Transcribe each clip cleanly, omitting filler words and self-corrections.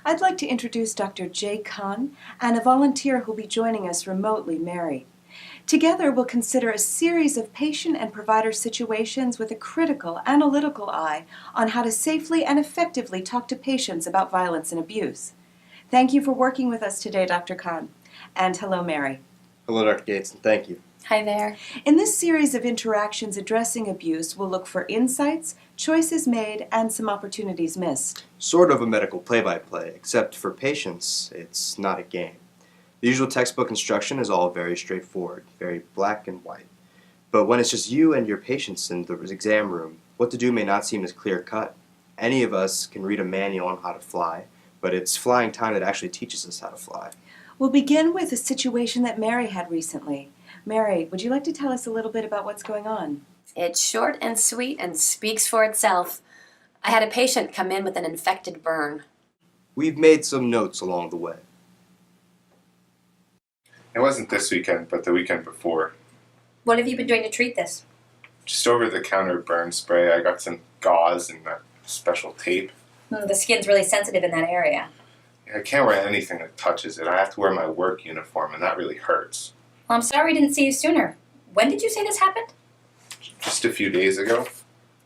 I'd like to introduce Dr. Jay Khan and a volunteer who'll be joining us remotely, Mary. Together, we'll consider a series of patient and provider situations with a critical, analytical eye on how to safely and effectively talk to patients about violence and abuse. Thank you for working with us today, Dr. Khan. And hello, Mary. Hello, Dr. Gates, and thank you. Hi there. In this series of interactions addressing abuse, we'll look for insights, choices made, and some opportunities missed. Sort of a medical play-by-play, except for patients, it's not a game. The usual textbook instruction is all very straightforward, very black and white. But when it's just you and your patients in the exam room, what to do may not seem as clear-cut. Any of us can read a manual on how to fly, but it's flying time that actually teaches us how to fly. We'll begin with a situation that Mary had recently. Mary, would you like to tell us a little bit about what's going on? It's short and sweet and speaks for itself. I had a patient come in with an infected burn. We've made some notes along the way. It wasn't this weekend, but the weekend before. What have you been doing to treat this? Just over-the-counter burn spray. I got some gauze and that special tape. The skin's really sensitive in that area. I can't wear anything that touches it. I have to wear my work uniform, and that really hurts. Well, I'm sorry I didn't see you sooner. When did you say this happened? Just a few days ago.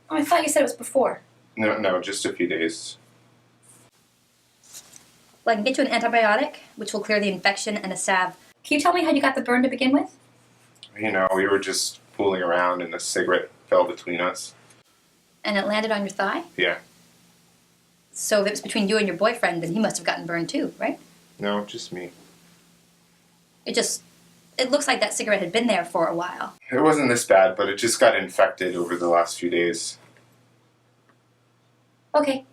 Oh, I thought you said it was before. No, just a few days. Well, I can get you an antibiotic, which will clear the infection, and a salve. Can you tell me how you got the burn to begin with? You know, we were just fooling around, and a cigarette fell between us. And it landed on your thigh? Yeah. So if it was between you and your boyfriend, then he must have gotten burned too, right? No, just me. It looks like that cigarette had been there for a while. It wasn't this bad, but it just got infected over the last few days. Okay,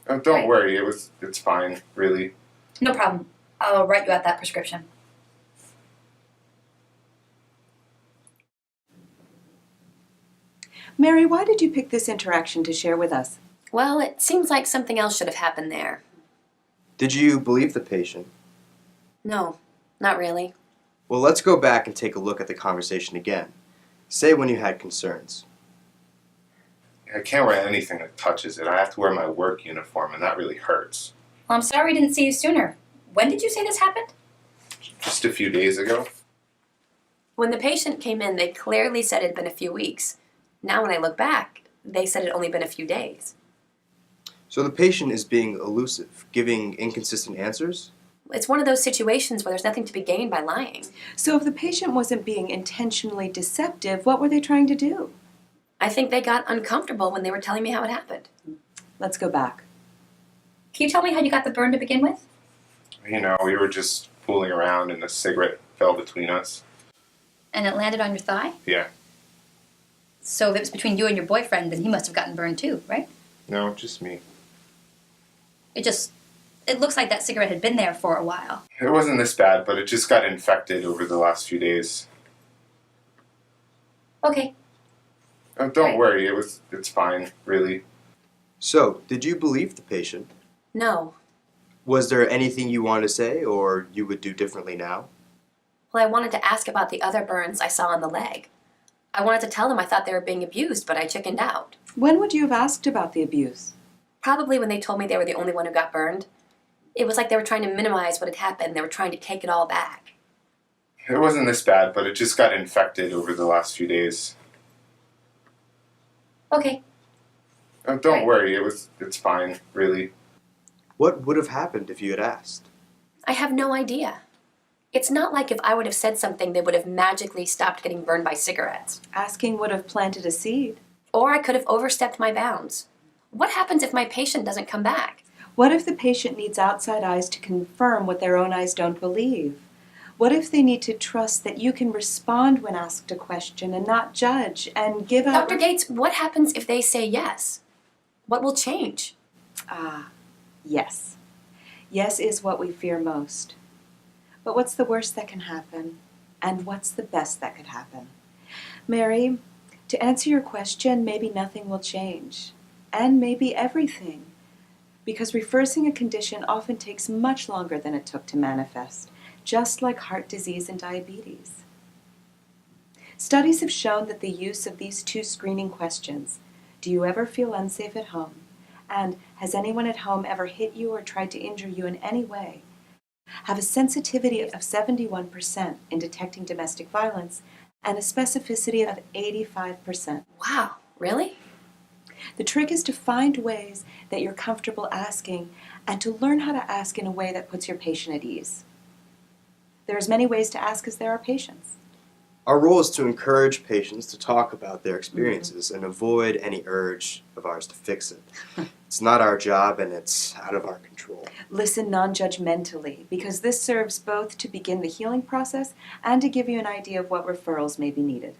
Oh, don't Right. worry, it's fine, really. no problem. I'll write you out that prescription. Mary, why did you pick this interaction to share with us? Well, it seems like something else should have happened there. Did you believe the patient? No, not really. Well, let's go back and take a look at the conversation again. Say when you had concerns. I can't wear anything that touches it. I have to wear my work uniform, and that really hurts. Well, I'm sorry I didn't see you sooner. When did you say this happened? Just a few days ago. When the patient came in, they clearly said it had been a few weeks. Now when I look back, they said it had only been a few days. So the patient is being elusive, giving inconsistent answers? It's one of those situations where there's nothing to be gained by lying. So if the patient wasn't being intentionally deceptive, what were they trying to do? I think they got uncomfortable when they were telling me how it happened. Let's go back. Can you tell me how you got the burn to begin with? You know, we were just fooling around, and a cigarette fell between us. And it landed on your thigh? Yeah. So if it was between you and your boyfriend, then he must have gotten burned too, right? No, just me. It looks like that cigarette had been there for a while. It wasn't this bad, but it just got infected over the last few days. Okay, Oh, don't Right. worry, it's fine, really. So, did you believe the patient? No. Was there anything you wanted to say or you would do differently now? Well, I wanted to ask about the other burns I saw on the leg. I wanted to tell them I thought they were being abused, but I chickened out. When would you have asked about the abuse? Probably when they told me they were the only one who got burned. It was like they were trying to minimize what had happened. They were trying to take it all back. It wasn't this bad, but it just got infected over the last few days. okay. Oh, don't Right. worry, it's fine, really. What would have happened if you had asked? I have no idea. It's not like if I would have said something, they would have magically stopped getting burned by cigarettes. Asking would have planted a seed. Or I could have overstepped my bounds. What happens if my patient doesn't come back? What if the patient needs outside eyes to confirm what their own eyes don't believe? What if they need to trust that you can respond when asked a question and not judge and give out... Dr. Gates, what happens if they say yes? What will change? Yes. Yes is what we fear most. But what's the worst that can happen? And what's the best that could happen? Mary, to answer your question, maybe nothing will change. And maybe everything. Because reversing a condition often takes much longer than it took to manifest, just like heart disease and diabetes. Studies have shown that the use of these two screening questions, do you ever feel unsafe at home? And has anyone at home ever hit you or tried to injure you in any way? Have a sensitivity of 71% in detecting domestic violence and a specificity of 85%. Wow, really? The trick is to find ways that you're comfortable asking and to learn how to ask in a way that puts your patient at ease. There are as many ways to ask as there are patients. Our role is to encourage patients to talk about their experiences and avoid any urge of ours to fix it. It's not our job and it's out of our control. Listen non-judgmentally, because this serves both to begin the healing process and to give you an idea of what referrals may be needed.